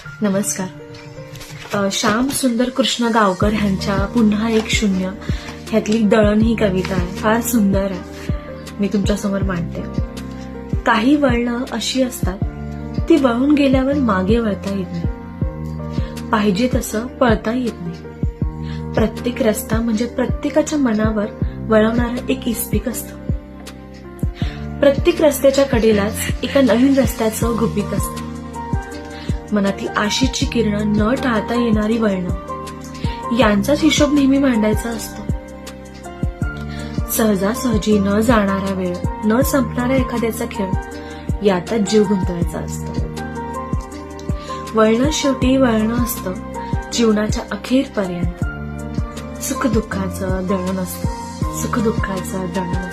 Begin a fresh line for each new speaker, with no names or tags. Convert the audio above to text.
नमस्कार. श्याम सुंदर कृष्ण गावकर ह्यांच्या पुन्हा एक शून्य ह्यातली दळण ही कविता आहे. फार सुंदर आहे. मी तुमच्यासमोर मांडते. काही वळणं अशी असतात ती वळून गेल्यावर मागे वळता येत नाही. पाहिजे तसं पळता येत नाही. प्रत्येक रस्ता म्हणजे प्रत्येकाच्या मनावर वळवणारं एक इस्पिक असतं. प्रत्येक रस्त्याच्या कडेलाच एका नवीन रस्त्याचं गुपित असतं. मनातील आशेची किरणं न टाळता येणारी वळणं यांचाच हिशोब नेहमी मांडायचा असतो. सहजासहजी न जाणारा वेळ, न संपणारा एखाद्याचा खेळ यातच जीव गुंतवायचा असतो. वळणं शेवटी वळणं असतं जीवनाच्या अखेरपर्यंत. सुखदुःखाचं दळण असतं. सुखदुःखाचं दळण.